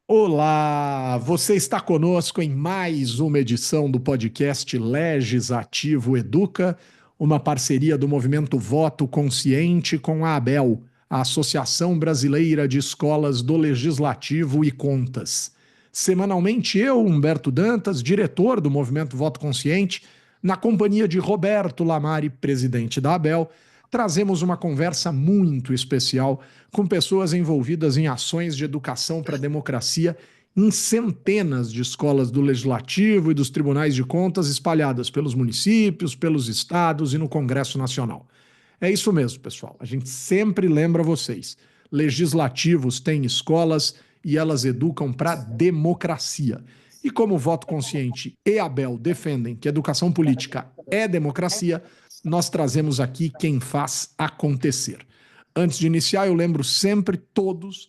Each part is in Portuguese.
Olá, você está conosco em mais uma edição do podcast Legislativo Educa, uma parceria do Movimento Voto Consciente com a ABEL, a Associação Brasileira de Escolas do Legislativo e Contas. Semanalmente eu, Humberto Dantas, diretor do Movimento Voto Consciente, na companhia de Roberto Lamari, presidente da ABEL, trazemos uma conversa muito especial com pessoas envolvidas em ações de educação para a democracia em centenas de escolas do Legislativo e dos tribunais de contas espalhadas pelos municípios, pelos estados e no Congresso Nacional. É isso mesmo, pessoal. A gente sempre lembra vocês: legislativos têm escolas e elas educam para a democracia. E como o Voto Consciente e a Abel defendem que educação política é democracia, nós trazemos aqui quem faz acontecer. Antes de iniciar, eu lembro sempre todos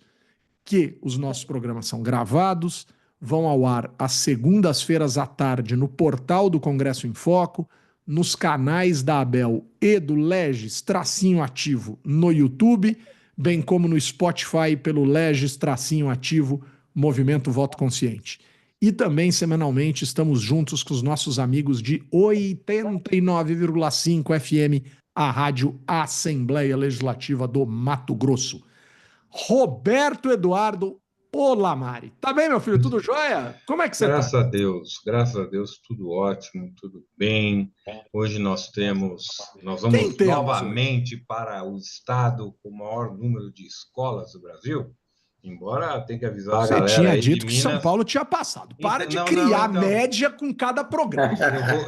que os nossos programas são gravados, vão ao ar às segundas-feiras à tarde no portal do Congresso em Foco, nos canais da Abel e do Legis Tracinho Ativo no YouTube, bem como no Spotify pelo Legis Tracinho Ativo Movimento Voto Consciente. E também semanalmente estamos juntos com os nossos amigos de 89,5 FM, a Rádio Assembleia Legislativa do Mato Grosso. Roberto Eduardo Olamari. Tá bem, meu filho? Tudo jóia? Como é que você tá? Graças a Deus, tudo ótimo, tudo bem. Hoje nós Quem vamos temos hoje? novamente para o estado com o maior número de escolas do Brasil, embora tenha que avisar a Você galera tinha aí de dito que São Minas. Paulo tinha passado. Para de Não, não, criar então, média com cada programa. eu vou.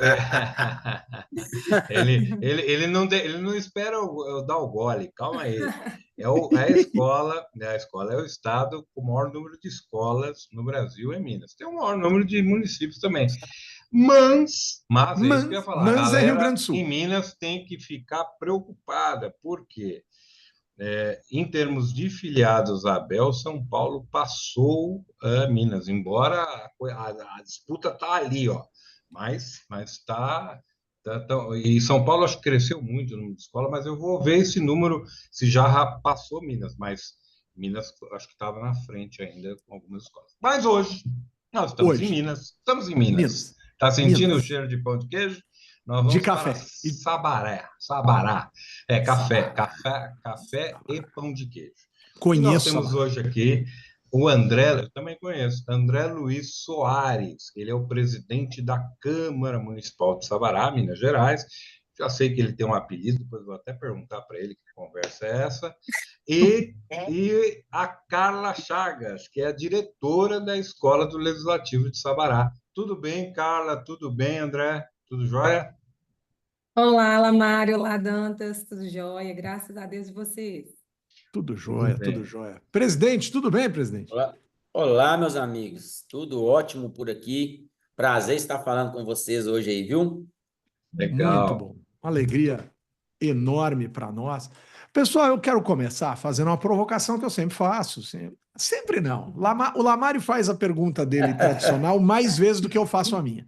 Ele não espera eu dar o gole, calma aí. É o estado com o maior número de escolas no Brasil, é Minas. Tem o maior número de municípios também. Mas é isso que eu ia falar. A Mans é Rio galera Grande do em Sul. Minas tem que ficar preocupada, porque em termos de filiados à Abel, São Paulo passou a Minas, embora a disputa está ali, ó. Mas está. E São Paulo acho que cresceu muito no número de escola, mas eu vou ver esse número se já passou Minas, mas Minas acho que estava na frente ainda com algumas escolas. Mas hoje nós Hoje, estamos em Minas. Minas. Está sentindo o Minas. cheiro de pão de queijo? Nós De vamos para café. E Sabará. Sabará. Café e Sabará. pão de queijo. E nós Conheço temos Sabará. hoje aqui o André, eu também conheço, André Luiz Soares. Ele é o presidente da Câmara Municipal de Sabará, Minas Gerais. Já sei que ele tem um apelido, depois vou até perguntar para ele que conversa é essa. E a Carla Chagas, que é a diretora da Escola do Legislativo de Sabará. Tudo bem, Carla? Tudo bem, André? Tudo jóia? Olá, Lamário, olá, Dantas, tudo jóia? Graças a Deus e vocês. Tudo Tudo jóia, tudo bem. jóia. Presidente, tudo bem, presidente? Olá, olá, meus amigos. Tudo ótimo por aqui. Prazer estar falando com vocês hoje aí, viu? Muito Legal. bom. Uma alegria enorme para nós. Pessoal, eu quero começar fazendo uma provocação que eu sempre faço. Sempre não. O Lamário faz a pergunta dele tradicional mais vezes do que eu faço a minha.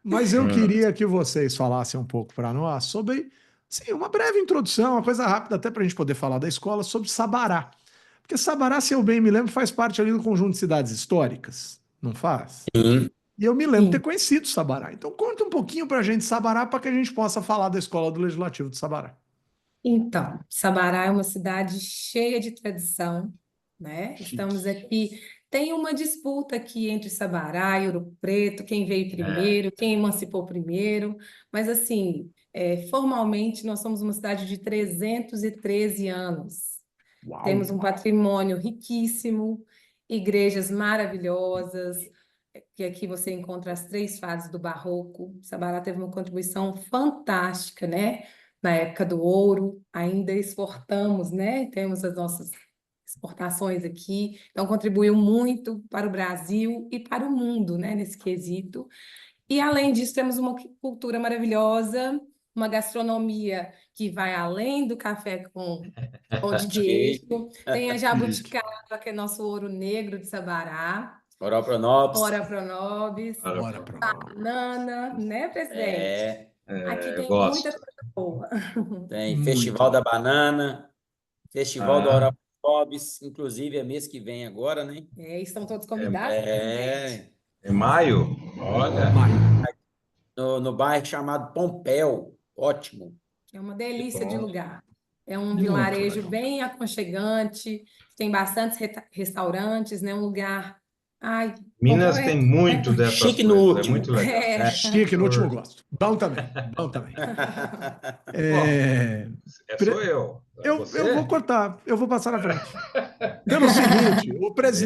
Mas eu Hum. queria que vocês falassem um pouco para nós sobre, sim, uma breve introdução, uma coisa rápida, até para a gente poder falar da escola, sobre Sabará. Porque Sabará, se eu bem me lembro, faz parte ali do conjunto de cidades históricas, não faz? Sim. E eu me lembro de ter Sim. conhecido Sabará. Então conta um pouquinho para a gente Sabará para que a gente possa falar da escola do Legislativo de Sabará. Então, Sabará é uma cidade cheia de tradição, né? Chique. Estamos aqui, tem uma disputa aqui entre Sabará e Ouro Preto, quem veio É. primeiro, quem emancipou primeiro, mas assim, formalmente nós somos uma cidade de 313 anos. Uau! Temos um patrimônio riquíssimo, igrejas maravilhosas, que aqui você encontra as três fases do Barroco. Sabará teve uma contribuição fantástica, né? Na época do ouro, ainda exportamos, né? Temos as nossas exportações aqui, então contribuiu muito para o Brasil e para o mundo, né? Nesse quesito. E além disso, temos uma cultura maravilhosa, uma gastronomia que vai além do café com pão de Chique. queijo. Tem a Chique. jabuticaba, que é nosso ouro negro de Sabará. Oropronobis. Ora pronobis, Ora, Ora para nós. banana, né, presidente? É, Aqui eu tem muita gosto. coisa boa. tem Muito Festival da bom. Banana, Festival do Ah, Oropronob. Jobs, inclusive é mês que vem agora, né? Estão todos convidados, gente. É maio? Olha, Maio. No bairro chamado Pompéu. Ótimo. É uma que delícia de bom. lugar. É um Muito vilarejo legal. bem aconchegante, tem bastantes restaurantes, né? Um lugar. Ai, Pompeu Minas é. tem muito dessas Chique no coisas, é último. muito legal. Chique, no último gosto. Bom também, bom também. Bom, É, sou eu. É eu vou você? cortar, eu vou passar na frente. Pelo seguinte,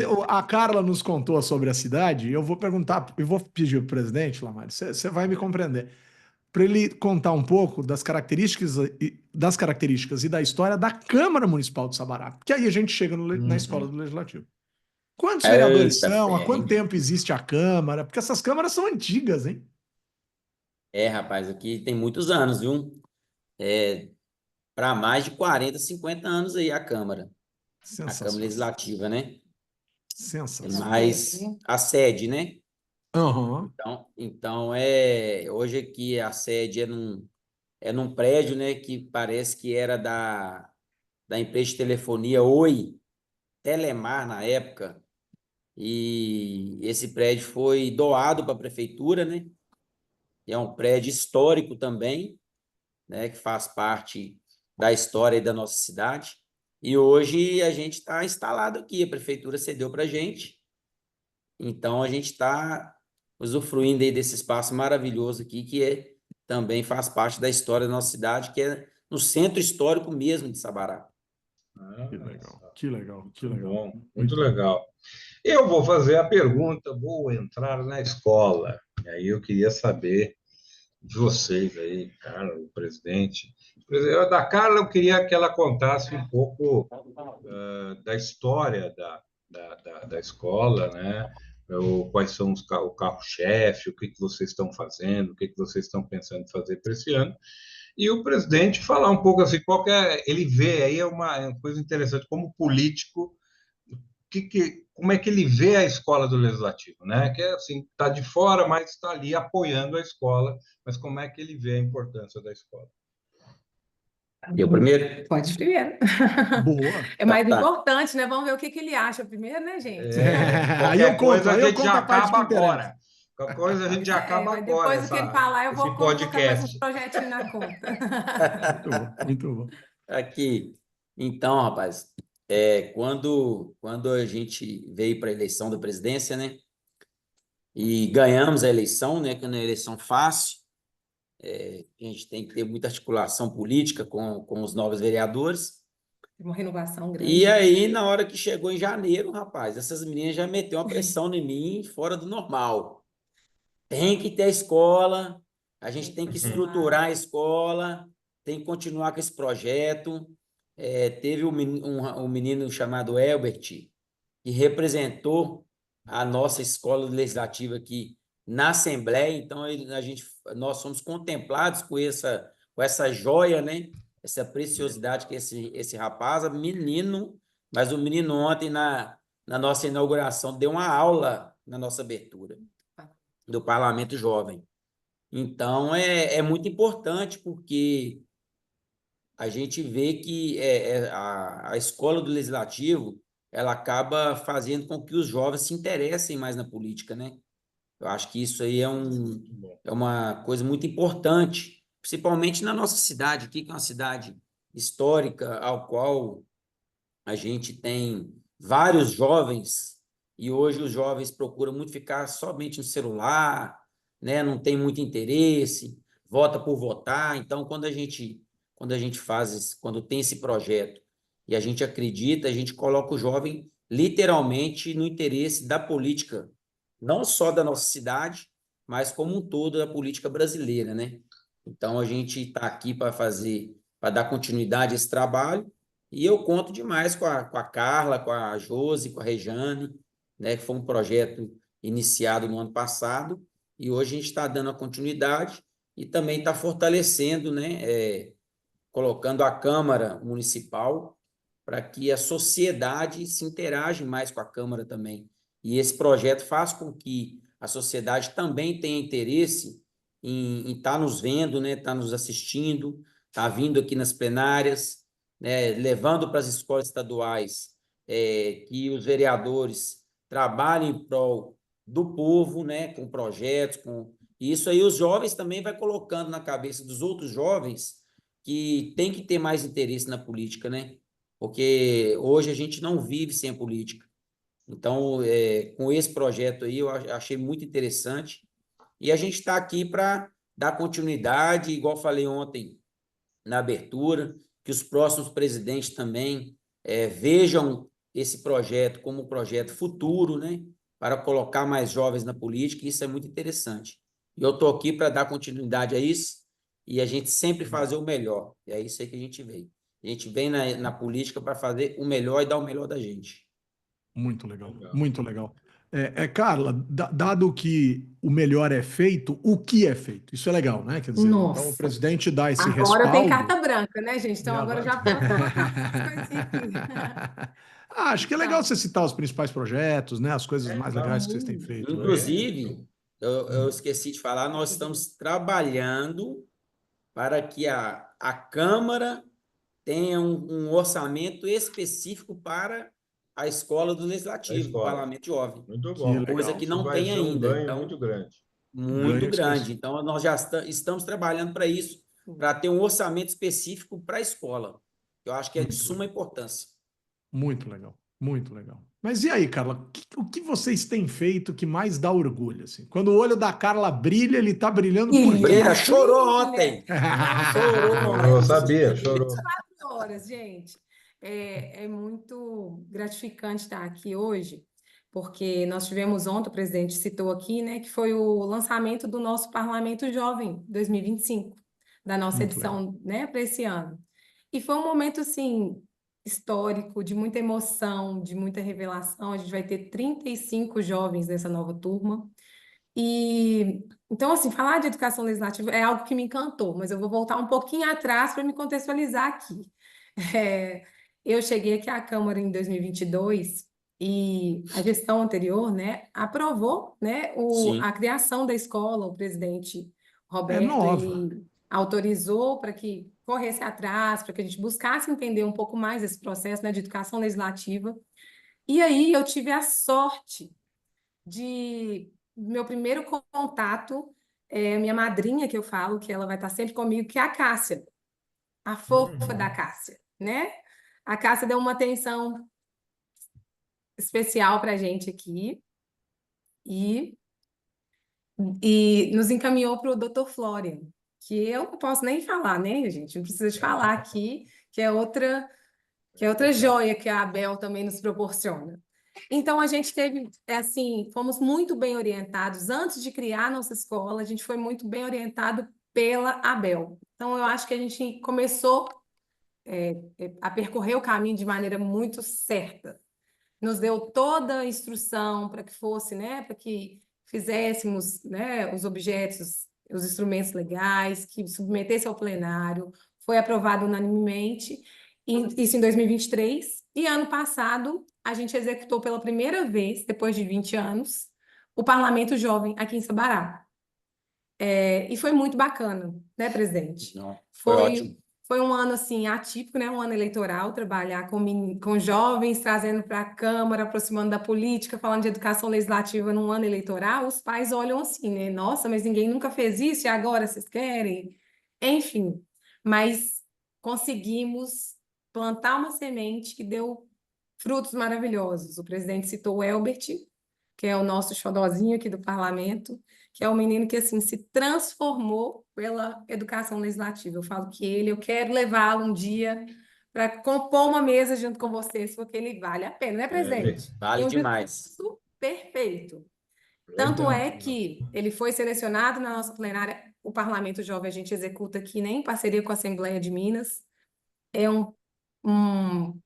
É, a Carla nos contou sobre a cidade, e eu vou perguntar, eu vou pedir ao presidente, Lamar, você vai me compreender, para ele contar um pouco das características e da história da Câmara Municipal de Sabará, porque aí a gente chega na escola uhum. do Legislativo. Quantos vereadores Eita são? Há ferro, quanto hein? tempo existe a Câmara? Porque essas câmaras são antigas, hein? Rapaz, aqui tem muitos anos, viu? Para mais de 40, 50 anos aí a Câmara Sensacional. Legislativa, né? É Já Sensacional. teve, mais né? a sede, né? Aham. Então hoje aqui a sede é num prédio, né, que parece que era da empresa de telefonia Oi, Telemar na época, e esse prédio foi doado para a prefeitura, né? É um prédio histórico também, né, que faz parte da história e da nossa cidade. E hoje a gente está instalado aqui, a prefeitura cedeu para a gente, então a gente está usufruindo aí desse espaço maravilhoso aqui, também faz parte da história da nossa cidade, que é no centro histórico mesmo de Sabará. Que Ah, legal, que legal, que muito legal. bom, muito Muito bom. legal. Eu vou fazer a pergunta, vou entrar na escola. E aí eu queria saber de vocês aí, Carla, o presidente. Da Carla, eu queria que ela contasse um pouco da história da escola, né? Quais são o carro-chefe, o que que vocês estão fazendo, o que que vocês estão pensando em fazer para esse ano. E o presidente falar um pouco assim, ele vê aí é uma coisa interessante, como político, como é que ele vê a escola do Legislativo, né? Que é assim, está de fora, mas está ali apoiando a escola, mas como é que ele vê a importância da escola? Eu primeiro? Pode ir primeiro. Boa. É Tá, mais tá. importante, né? Vamos ver o que que ele acha primeiro, né, gente? Qualquer coisa a Aí eu gente já conto a parte acaba que interessa. agora. Qualquer coisa a gente já acaba Mas agora, depois do que ele falar, eu esse vou colocar mais uns podcast. projetinhos na conta. Muito bom, muito bom. Aqui. Então, rapaz, quando a gente veio para a eleição da presidência, né? E ganhamos a eleição, né? Que não é eleição fácil, a gente tem que ter muita articulação política com os novos vereadores. Uma renovação E grande. aí, na hora que chegou em janeiro, rapaz, essas meninas já meteu uma pressão em mim fora do normal. Tem que ter a escola, a gente Tem que tem que continuar. estruturar a escola, tem que continuar com esse projeto. Teve um menino chamado Elbert, que representou a nossa escola legislativa aqui na Assembleia, então nós somos contemplados com essa joia, né? Essa preciosidade que esse rapaz, menino, mas o menino ontem na nossa inauguração deu uma aula na nossa abertura do Parlamento Jovem. Então, é muito importante, porque a gente vê que a escola do Legislativo ela acaba fazendo com que os jovens se interessem mais na política, né? Eu acho que isso aí Muito bom. é uma coisa muito importante, principalmente na nossa cidade aqui, que é uma cidade histórica, ao qual a gente tem vários jovens, e hoje os jovens procuram muito ficar somente no celular, né? Não tem muito interesse, vota por votar. Então, quando tem esse projeto e a gente acredita, a gente coloca o jovem literalmente no interesse da política, não só da nossa cidade, mas como um todo da política brasileira, né? Então, a gente está aqui para dar continuidade a esse trabalho, e eu conto demais com a Carla, com a Josi, com a Rejane, né, que foi um projeto iniciado no ano passado, e hoje a gente está dando a continuidade e também está fortalecendo, né, colocando a Câmara Municipal para que a sociedade se interaja mais com a Câmara também. E esse projeto faz com que a sociedade também tenha interesse em estar nos vendo, né, estar nos assistindo, estar vindo aqui nas plenárias, né, levando para as escolas estaduais que os vereadores trabalhem em prol do povo, né, com projetos, com isso aí os jovens também vai colocando na cabeça dos outros jovens que tem que ter mais interesse na política, né? Porque hoje a gente não vive sem a política. Então, com esse projeto aí, eu achei muito interessante. E a gente está aqui para dar continuidade, igual falei ontem na abertura, que os próximos presidentes também vejam esse projeto como um projeto futuro, né? Para colocar mais jovens na política, e isso é muito interessante. E eu estou aqui para dar continuidade a isso e a gente sempre fazer o melhor. E é isso aí que a gente veio. A gente vem na política para fazer o melhor e dar o melhor da gente. Muito legal, Legal. muito legal. Carla, dado que o melhor é feito, o que é feito? Isso é legal, né? Quer dizer, então o Nossa, presidente dá esse agora tem respaldo. carta branca, né, gente? Então e agora eu agora- já posso falar algumas coisinhas aqui. Acho que é legal Então, você citar os principais projetos, né? As coisas mais legais que vocês têm sim. feito, né? Inclusive, eu esqueci de falar, nós estamos trabalhando para que a Câmara tenha um orçamento específico para a escola do Da Legislativo, do escola. Parlamento Jovem, Muito Que bom. coisa legal. que Isso não vai tem ser um ainda. ganho Então, muito grande. muito Ganho grande. específico. Então, nós já estamos trabalhando para isso, para ter um orçamento específico para a escola. Eu acho que é de Muito suma legal. importância. Muito legal. Muito legal. Mas e aí, Carla? O que vocês têm feito que mais dá orgulho, assim? Quando o olho da Carla brilha, ele tá brilhando por quê? Brilha, Brilha, chorou brilha. ontem. Nossa, Chorou no Chorou, ônibus sabia, aqui. chorou. 24 horas, gente. É muito gratificante estar aqui hoje, porque nós tivemos ontem, o presidente citou aqui, né, que foi o lançamento do nosso Parlamento Jovem 2025, da nossa Muito legal. edição, né, para esse ano. E foi um momento, assim, histórico, de muita emoção, de muita revelação. A gente vai ter 35 jovens nessa nova turma. E então, assim, falar de educação legislativa é algo que me encantou, mas eu vou voltar um pouquinho atrás para me contextualizar aqui. É, eu cheguei aqui à Câmara em 2022 e a gestão anterior, né, aprovou, né, Sim, a criação da escola. O presidente É Roberto, nova. ele autorizou para que corresse atrás, para que a gente buscasse entender um pouco mais esse processo, né, de educação legislativa. E aí eu tive a sorte de meu primeiro contato, minha madrinha, que eu falo, que ela vai estar sempre comigo, que é a Cássia, a fofa da Cássia, né? A Cássia deu uma atenção especial para a gente aqui e, e nos encaminhou para o Dr. Florian, que eu não posso nem falar, né, gente? Não precisa de falar aqui, que é outra joia que a Abel também nos proporciona. Então, a gente teve, assim, fomos muito bem orientados. Antes de criar a nossa escola, a gente foi muito bem orientado pela Abel. Então, eu acho que a gente começou a percorrer o caminho de maneira muito certa. Nos deu toda a instrução para que fosse, né, para que fizéssemos, né, os objetos, os instrumentos legais, que submetesse ao plenário. Foi aprovado unanimemente, isso em 2023. E ano passado, a gente executou pela primeira vez, depois de 20 anos, o Parlamento Jovem aqui em Sabará. E foi muito bacana, né, presidente? não, foi Foi, ótimo. foi um ano, assim, atípico, né? Um ano eleitoral, trabalhar com jovens, trazendo para a Câmara, aproximando da política, falando de educação legislativa num ano eleitoral. Os pais olham assim, né? Nossa, mas ninguém nunca fez isso e agora vocês querem? Enfim, mas conseguimos plantar uma semente que deu frutos maravilhosos. O presidente citou o Elbert, que é o nosso xodozinho aqui do parlamento, que é um menino que assim se transformou pela educação legislativa. Eu falo que eu quero levá-lo um dia para compor uma mesa junto com vocês, porque ele vale a pena, né, presidente? Vale Tem um demais. discurso perfeito. Tanto Legal. é que ele foi selecionado na nossa plenária. O Parlamento Jovem a gente executa aqui, né, em parceria com a Assembleia de Minas. É um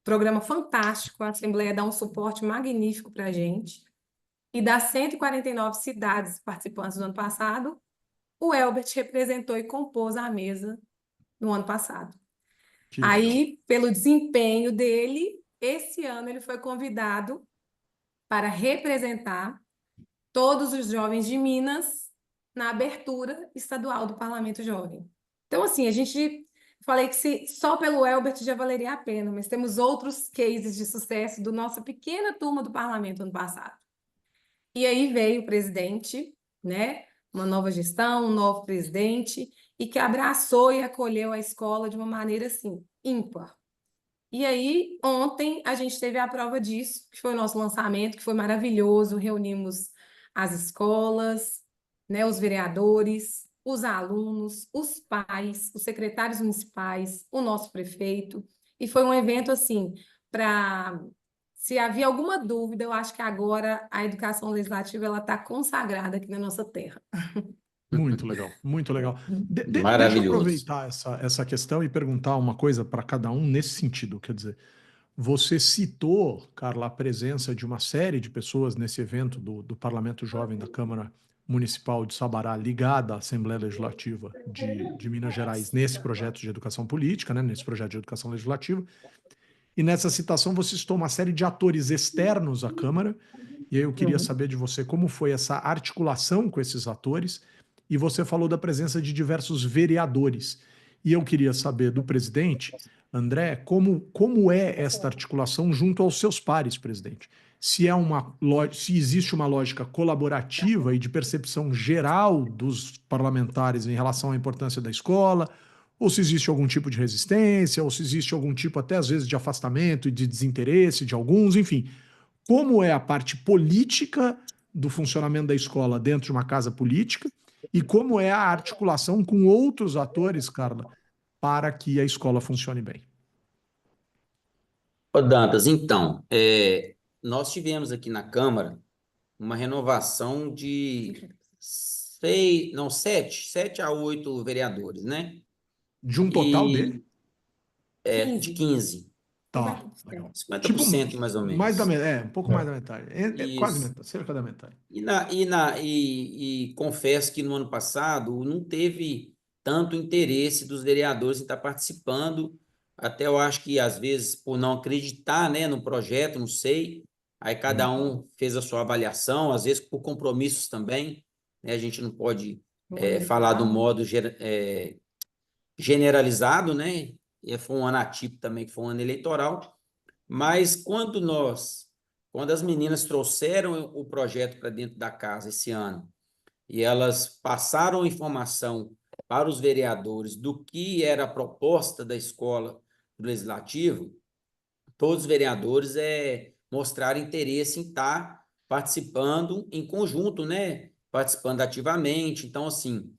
programa fantástico, a Assembleia dá um suporte magnífico para a gente. E das 149 cidades participantes do ano passado, o Elbert representou e compôs a mesa no ano passado. Que legal. Aí, pelo desempenho dele, esse ano ele foi convidado para representar todos os jovens de Minas na abertura estadual do Parlamento Jovem. Então, assim, a gente falei que só pelo Elbert já valeria a pena, mas temos outros cases de sucesso do nossa pequena turma do parlamento ano passado. E aí veio o presidente, né? Uma nova gestão, um novo presidente, e que abraçou e acolheu a escola de uma maneira assim, ímpar. E aí, ontem, a gente teve a prova disso, que foi o nosso lançamento, que foi maravilhoso. Reunimos as escolas, né, os vereadores, os alunos, os pais, os secretários municipais, o nosso prefeito. E foi um evento, assim, para... Se havia alguma dúvida, eu acho que agora a educação legislativa ela está consagrada aqui na nossa terra. Muito legal, muito legal. Deixa eu Maravilhoso. aproveitar essa questão e perguntar uma coisa para cada um nesse sentido. Quer dizer, você citou, Carla, a presença de uma série de pessoas nesse evento do Parlamento Jovem da Câmara Municipal de Sabará, ligada à Assembleia Legislativa de Minas Gerais, nesse projeto de educação política, né, nesse projeto de educação legislativa. E nessa citação você citou uma série de atores externos à Câmara, e aí eu queria saber de você como foi essa articulação com esses atores, e você falou da presença de diversos vereadores. E eu queria saber do presidente, André, como é esta articulação junto aos seus pares, presidente? Se existe uma lógica colaborativa e de percepção geral dos parlamentares em relação à importância da escola, ou se existe algum tipo de resistência, ou se existe algum tipo, até às vezes, de afastamento e de desinteresse de alguns, enfim. Como é a parte política do funcionamento da escola dentro de uma casa política e como é a articulação com outros atores, Carla, para que a escola funcione bem? Ô, Dantas, então, nós tivemos aqui na Câmara uma renovação de sete a oito vereadores, né? De um total E dele? de 15, Tá, legal. Tipo, 50% mais ou mais da menos. metade, um pouco mais da metade. Quase Isso. metade, cerca da metade. E confesso que no ano passado não teve tanto interesse dos vereadores em estar participando, até eu acho que às vezes por não acreditar, né, no projeto, não sei, aí cada um fez a sua avaliação, às vezes por compromissos também, né, a gente não pode falar do modo generalizado, né, e foi um ano atípico também, que foi um ano eleitoral, mas quando as meninas trouxeram o projeto para dentro da casa esse ano, e elas passaram informação para os vereadores do que era a proposta da escola do Legislativo, todos os vereadores mostraram interesse em estar participando em conjunto, né? Participando ativamente. Então, assim,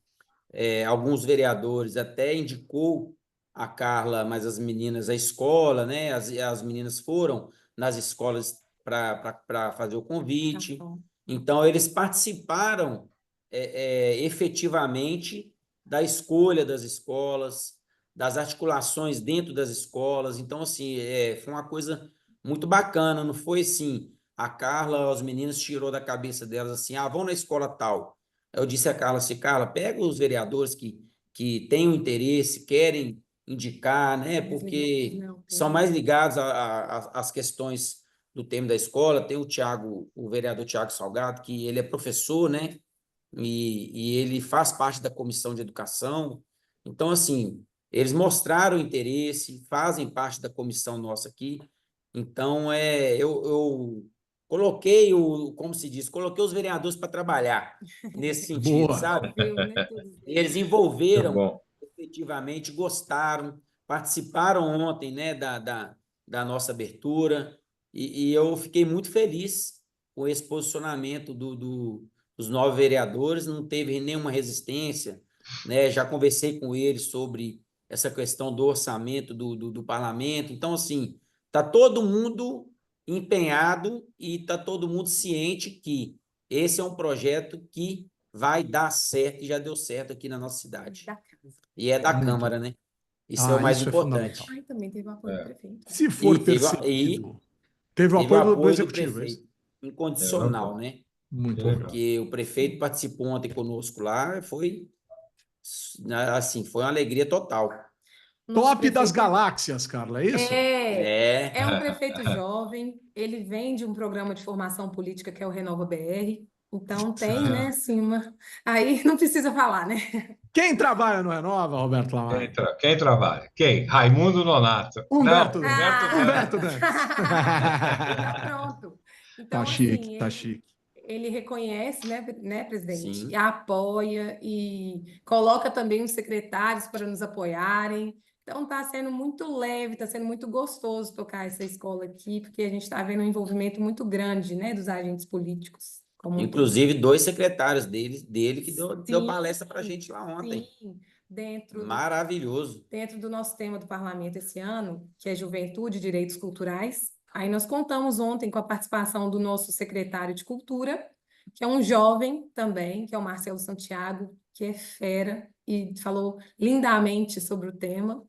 alguns vereadores até indicou a Carla, mas as meninas, a escola, né? As meninas foram nas escolas para fazer o convite. Então, eles participaram efetivamente da escolha das escolas, das articulações dentro das escolas. Então, assim, foi uma coisa muito bacana. Não foi assim, a Carla, os meninos tirou da cabeça delas assim, vão na escola tal. Eu disse a Carla assim, Carla, pega os vereadores que têm o interesse, querem indicar, né? Porque são mais ligados às questões do tema da escola. Tem o vereador Tiago Salgado, que ele é professor, né? E ele faz parte da comissão de educação. Então, assim, eles mostraram interesse, fazem parte da comissão nossa aqui. Então, eu coloquei como se diz, coloquei os vereadores para trabalhar nesse sentido, Boa. sabe? Né, Eles Muito envolveram, bom. efetivamente, gostaram, participaram ontem, né, da nossa abertura, e eu fiquei muito feliz com esse posicionamento dos 9 vereadores, não teve nenhuma resistência, né? Já conversei com eles sobre essa questão do orçamento do parlamento. Então, assim, está todo mundo empenhado e está todo mundo ciente que esse é um projeto que vai dar certo e já deu certo aqui na nossa cidade. E é da Muito. Câmara, né? Isso é o mais Isso é importante. fundamental. Também teve o apoio do prefeito. Se for E percebido, teve o teve o apoio do apoio do executivo, é isso? prefeito, incondicional, bom. né? Muito Que legal. legal. Porque o prefeito participou ontem conosco lá, foi assim, foi uma alegria total. Nosso Top das prefeito galáxias, Carla, é isso? é um prefeito jovem, ele vem de um programa de formação política que é o Renova BR, então tem, né, assim, aí não precisa falar, né? Quem trabalha no Renova, Roberto Lamar? Quem trabalha? Quem? Raimundo Nonato. Humberto Não, Dantas. Humberto Humberto Dantas. Tá pronto. Tá Então, chique, assim, tá chique. ele reconhece, né, presidente? E Sim. apoia e coloca também os secretários para nos apoiarem. Então, está sendo muito leve, está sendo muito gostoso tocar essa escola aqui, porque a gente está vendo um envolvimento muito grande, né, dos agentes políticos como um todo. Inclusive, 2 secretários dele que deu Sim, palestra para a gente lá ontem. sim, dentro Maravilhoso. dentro do nosso tema do parlamento esse ano, que é Juventude e Direitos Culturais. Aí nós contamos ontem com a participação do nosso secretário de Cultura, que é um jovem também, que é o Marcelo Santiago, que é fera e falou lindamente sobre o tema,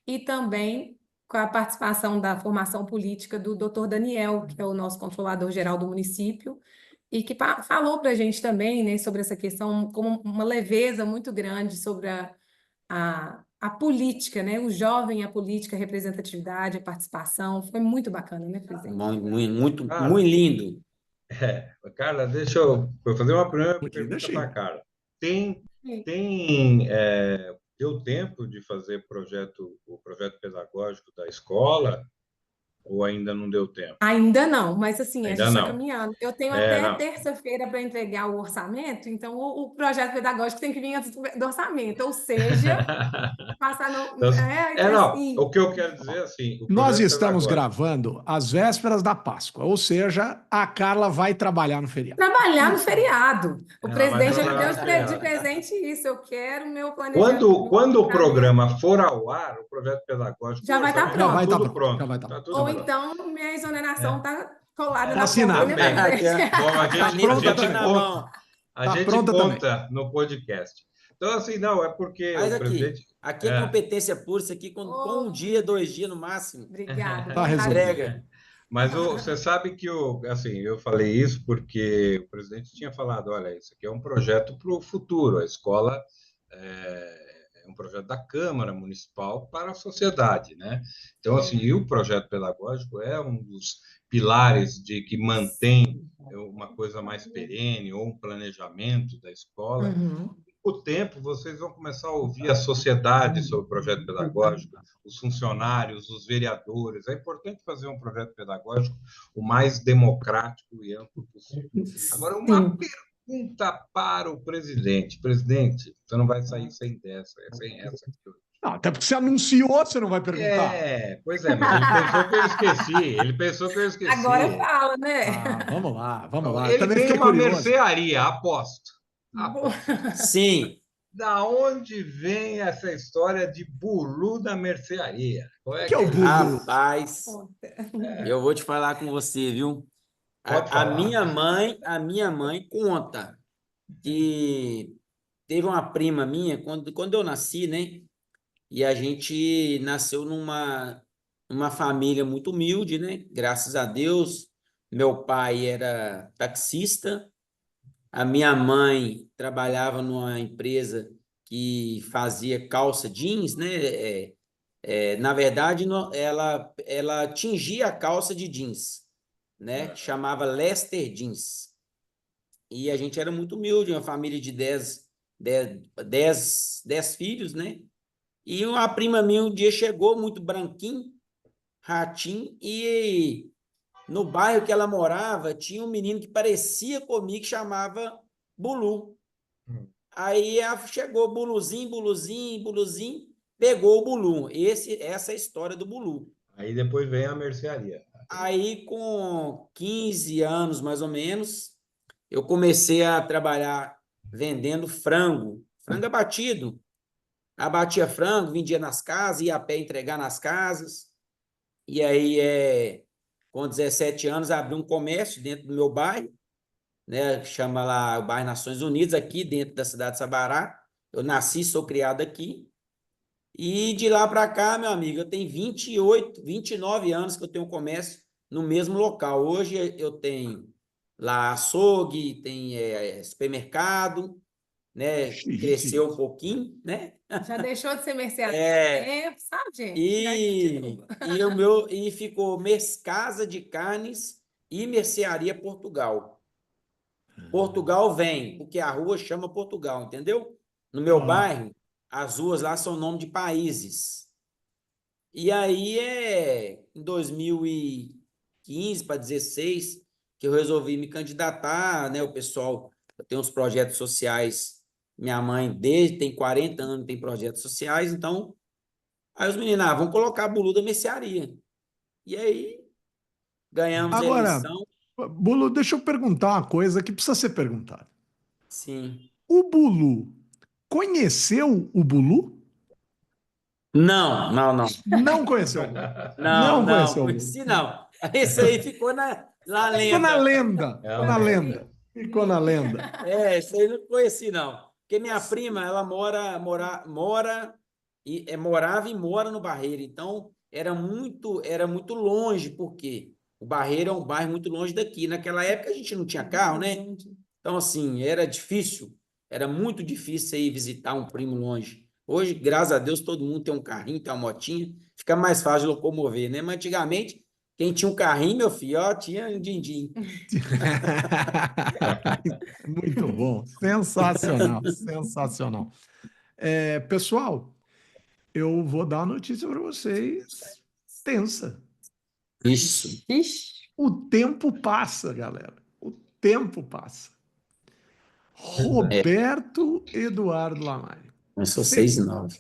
e também com a participação da formação política do Dr. Daniel, que é o nosso controlador-geral do município, e que falou para a gente também, né, sobre essa questão, como uma leveza muito grande sobre a política, né? O jovem, a política, a representatividade, a participação. Foi muito bacana, né, presidente? Muito Carla, lindo. Carla, deixa eu fazer uma primeira Muito lindo, pergunta achei. para a Carla. Tem, Sim. deu tempo de fazer o projeto pedagógico da escola ou ainda não deu tempo? Ainda não, mas assim, a gente Ainda está não. caminhando. Eu tenho até Não. terça-feira para entregar o orçamento, então o projeto pedagógico tem que vir antes do orçamento, ou seja, passar no. Então, não. Assim, O que eu quero dizer é assim, o Nós projeto estamos pedagógico. gravando às vésperas da Páscoa, ou seja, a Carla vai trabalhar no feriado. trabalhar no feriado. O Ela vai presidente já me trabalhar deu no de feriado. presente isso. Eu quero meu Quando, planejamento. quando o programa for ao ar, o projeto pedagógico, Já o vai estar orçamento, Já está vai pronto. estar tudo pronto, já pronto. vai estar Está pronto. tudo Ou pronto. então minha exoneração está colada na Assinado. ponta, né, Também. presidente? Bom, a Caneta gente tá na conta, mão. a Tá gente pronta também. conta no podcast. Então, assim, não, é porque Mas o aqui, presidente. aqui é competência pura, isso aqui com um Oh, dia, 2 dias no máximo, obrigada, Tá vontade resolvido. de... entrega. Mas você sabe que assim, eu falei isso porque o presidente tinha falado, olha, isso aqui é um projeto para o futuro, a escola é um projeto da Câmara Municipal para a sociedade, né? Então, assim, e o projeto pedagógico é um dos pilares de que mantém uma coisa mais perene ou um planejamento da escola. Uhum. Com o tempo, vocês vão começar a ouvir a sociedade sobre o projeto pedagógico, os funcionários, os vereadores. É importante fazer um projeto pedagógico o mais democrático e amplo possível. Agora, uma Sim. pergunta para o presidente. Presidente, você não vai sair sem essa. Não, até porque você anunciou, você não vai perguntar. Pois é, mas ele pensou que eu esqueci. Ele pensou que eu Agora esqueci. fala, né? Ah, vamos lá, vamos lá. Eu Ele também tem fiquei uma curioso. mercearia, aposto. Boa. Aposto. Sim, Da onde vem essa história de Bulu da mercearia? Qual O é que é que o é? Bulu? rapaz, eu vou te falar com você, viu? Pode A falar. minha mãe conta que teve uma prima minha, quando eu nasci, né? E a gente nasceu numa família muito humilde, né? Graças a Deus. Meu pai era taxista, a minha mãe trabalhava numa empresa que fazia calça jeans, né? Na verdade, ela tingia a calça de jeans, né? Que chamava Lester Jeans. E a gente era muito humilde, uma família de 10 filhos, né? E uma prima minha um dia chegou muito branquinho, ratinho, e no bairro que ela morava tinha um menino que parecia comigo que chamava Bulu. Aí chegou Buluzinho, Buluzinho, Buluzinho, pegou o Bulu. Essa é a história do Bulu. Aí depois vem a mercearia. Aí com 15 anos mais ou menos, eu comecei a trabalhar vendendo frango abatido. Abatia frango, vendia nas casas, ia a pé entregar nas casas. E aí, com 17 anos, abri um comércio dentro do meu bairro, né? Chama lá o bairro Nações Unidas, aqui dentro da cidade de Sabará. Eu nasci, sou criado aqui. E de lá para cá, meu amigo, eu tenho 29 anos que eu tenho comércio no mesmo local. Hoje eu tenho lá açougue, tem supermercado, né? Cresceu um pouquinho, né? Já deixou de ser mercearia há É, tempo, sabe, gente? Já e, título. e ficou Casa de Carnes e Mercearia Portugal. Portugal vem, porque a rua chama Portugal, entendeu? No meu Ah. bairro, as ruas lá são nome de países. E aí em 2015 para 2016 que eu resolvi me candidatar, né? O pessoal, eu tenho uns projetos sociais, minha mãe tem 40 anos, tem projetos sociais, então, aí os meninos, vamos colocar a Bulu da mercearia. E aí, ganhamos a Agora, eleição, Bulu, deixa eu perguntar uma coisa que precisa ser perguntada. sim. O Bulu conheceu o Bulu? Não, não, não. Não conheceu o Bulu. Não, Não não, conheceu o conheci Bulu. não. Esse aí ficou na Ficou na lenda. lenda. É Ficou uma na lenda. lenda. Ficou na lenda. Esse aí eu não conheci, não. Porque minha prima, ela morava e mora no Barreiro. Então, era muito longe, porque o Barreiro é um bairro muito longe daqui. Naquela época a gente não tinha carro, né? Então, assim, era difícil. Era muito difícil ir visitar um primo longe. Hoje, graças a Deus, todo mundo tem um carrinho, tem uma motinha. Fica mais fácil de locomover, né? Mas antigamente, quem tinha um carrinho, meu filho, ó, tinha um din-din. Muito bom. Sensacional. Sensacional. Pessoal, eu vou dar uma notícia para vocês tensa. Isso. Ixi, O tempo passa, galera. O tempo passa. Roberto Eduardo Lamari. Eu sou 6'9".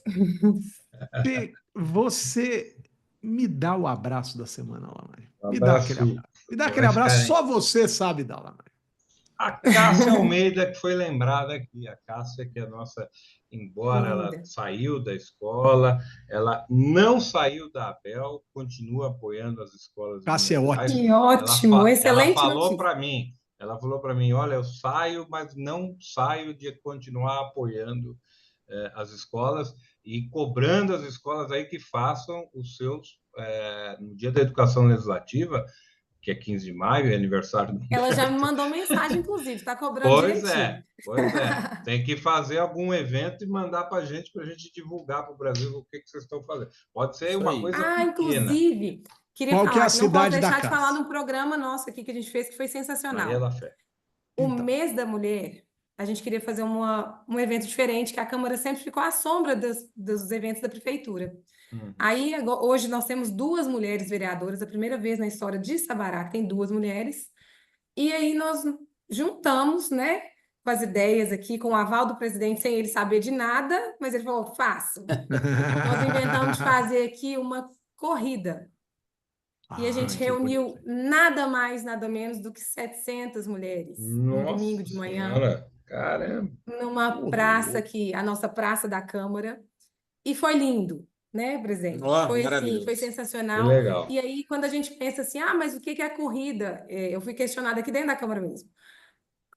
Você me dá o abraço da semana, Lamari. Um Me dá abraço aquele abraço. Me dá com aquele mais abraço, carinho. só você sabe dar, Lamari. A Cássia Almeida, que foi lembrada aqui. A Cássia, que é a nossa, embora ela linda. saiu da escola, ela não saiu da ABEL, continua apoiando as escolas de Cássia é Minas Gerais. ótimo. Que ótimo, Ela excelente falou notícia. para mim, olha, eu saio, mas não saio de continuar apoiando as escolas e cobrando as escolas aí que façam os seus, no Dia da Educação Legislativa, que é 15 de maio, é aniversário do Ela já me Humberto. mandou mensagem, inclusive, está cobrando Pois direitinho. é, pois é. Tem que fazer algum evento e mandar para a gente divulgar para o Brasil o que vocês estão fazendo. Pode ser Isso uma aí. coisa pequena. Inclusive, queria Qual que é a falar que não posso cidade da deixar de falar de Cássia? um programa nosso aqui que a gente fez que foi Maria sensacional. da Fé. O Então. mês da mulher, a gente queria fazer um evento diferente, que a Câmara sempre ficou à sombra dos eventos da prefeitura. Aí, hoje, nós temos 2 mulheres vereadoras, a primeira vez na história de Sabará que tem 2 mulheres. E aí nós juntamos, né, com as ideias aqui, com o aval do presidente, sem ele saber de nada, mas ele falou, faço. Nós inventamos de fazer aqui uma corrida. E a gente Que reuniu bonito. nada mais, nada menos do que 700 mulheres num domingo Nossa de manhã, Senhora, caramba. numa Ô, praça louco. aqui, a nossa Praça da Câmara. E foi lindo, né, presidente? Ó, Foi assim, foi maravilhoso. Que sensacional. legal. E aí, quando a gente pensa assim, mas o que é a corrida? Eu fui questionada aqui dentro da Câmara mesmo.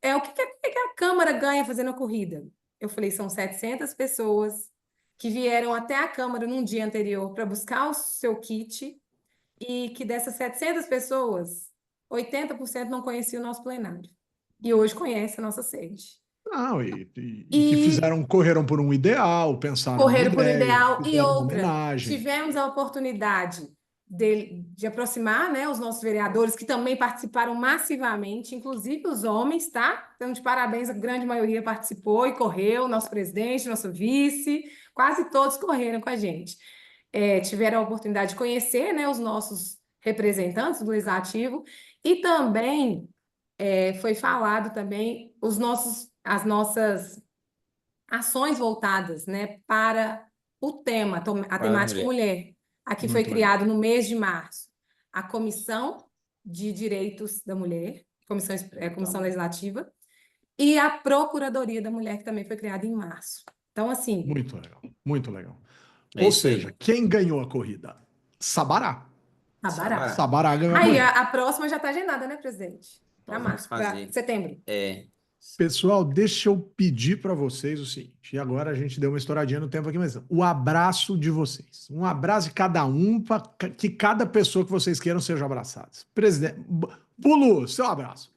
O que que a Câmara ganha fazendo a corrida? Eu falei, são 700 pessoas que vieram até a Câmara num dia anterior para buscar o seu kit e que dessas 700 pessoas, 80% não conheciam o nosso plenário. E hoje conhece a nossa sede. Não, e que E correram por um ideal, pensaram numa correram por um ideia, ideal. E fizeram uma outra, homenagem. tivemos a oportunidade de aproximar, né, os nossos vereadores, que também participaram massivamente, inclusive os homens, tá? Então, de parabéns, a grande maioria participou e correu, nosso presidente, nosso vice, quase todos correram com a gente. Tiveram a oportunidade de conhecer, né, os nossos representantes do Legislativo e também foi falado também as nossas ações voltadas, né, para o tema, a Para a temática mulher. mulher. Aqui foi Muito legal. criado no mês de março a Comissão de Direitos da Mulher, Comissão Legislativa, e a Procuradoria da Mulher, que também foi criada em março. Então, assim, Muito legal. Muito legal. É Ou isso seja, aí. quem ganhou a corrida? Sabará. Sabará. Sabará. Sabará ganhou a Aí, corrida. a próxima já está agendada, né, presidente? Nós vamos Para fazer. setembro. Pessoal, deixa eu pedir para vocês o seguinte, e agora a gente deu uma estouradinha no tempo aqui, mas o abraço de vocês. Um abraço de cada um, para que cada pessoa que vocês queiram seja abraçados. Presidente, Bulu, seu abraço.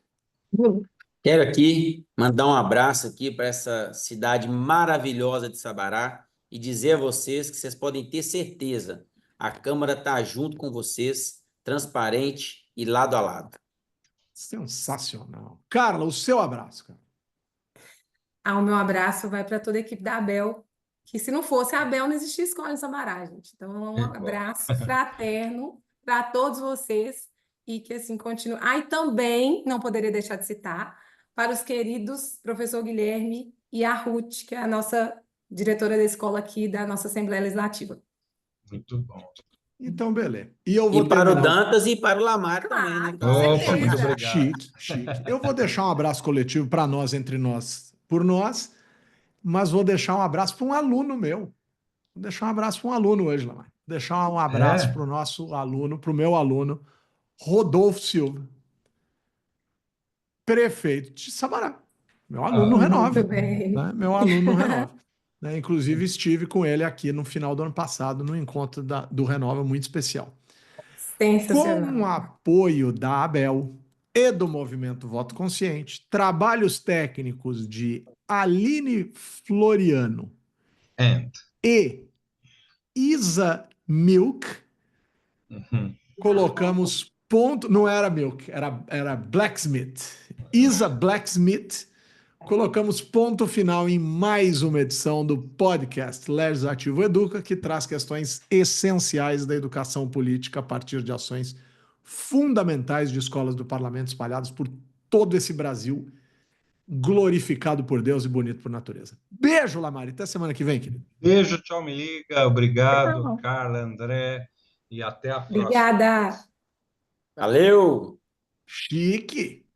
Quero aqui mandar um abraço aqui para essa cidade maravilhosa de Sabará e dizer a vocês que vocês podem ter certeza, a Câmara está junto com vocês, transparente e lado a lado. Sensacional. Carla, o seu abraço, cara. O meu abraço vai para toda a equipe da Abel, que se não fosse a Abel, não existia escola em Sabará, gente. Então, um Que bom. abraço fraterno para todos vocês e que assim continue. E também, não poderia deixar de citar, para os queridos professor Guilherme e a Ruth, que é a nossa diretora da escola aqui da nossa Assembleia Legislativa. Muito bom. Então, beleza. E eu vou E para o terminar. Dantas e para o Lamar também, né? Claro, com Opa, certeza. muito obrigado. Chique, chique. Eu vou deixar um abraço coletivo para nós, entre nós, por nós, mas vou deixar um abraço para um aluno meu. Vou deixar um abraço para um aluno hoje, Lamar. Vou deixar um abraço para o nosso aluno, para o meu aluno, Rodolfo Silva, prefeito de Sabará. Meu aluno no Renove. Muito bem. Né? Meu aluno no Renove. Né? Inclusive, estive com ele aqui no final do ano passado, no encontro do Renova muito especial. Com o Sensacional. apoio da Abel e do Movimento Voto Consciente, trabalhos técnicos de Aline Floriano And. e Isa Milk, Uhum. colocamos ponto, não era Milk, era Blacksmith. Isa Blacksmith, colocamos ponto final em mais uma edição do podcast Legislativo Educa, que traz questões essenciais da educação política a partir de ações fundamentais de escolas do parlamento espalhadas por todo esse Brasil, glorificado por Deus e bonito por natureza. Beijo, Lamari. Até semana que vem, querido. Beijo, tchau, me liga. Obrigado, Tchau. Carla, André. E até a próxima. Obrigada. Valeu! Chique.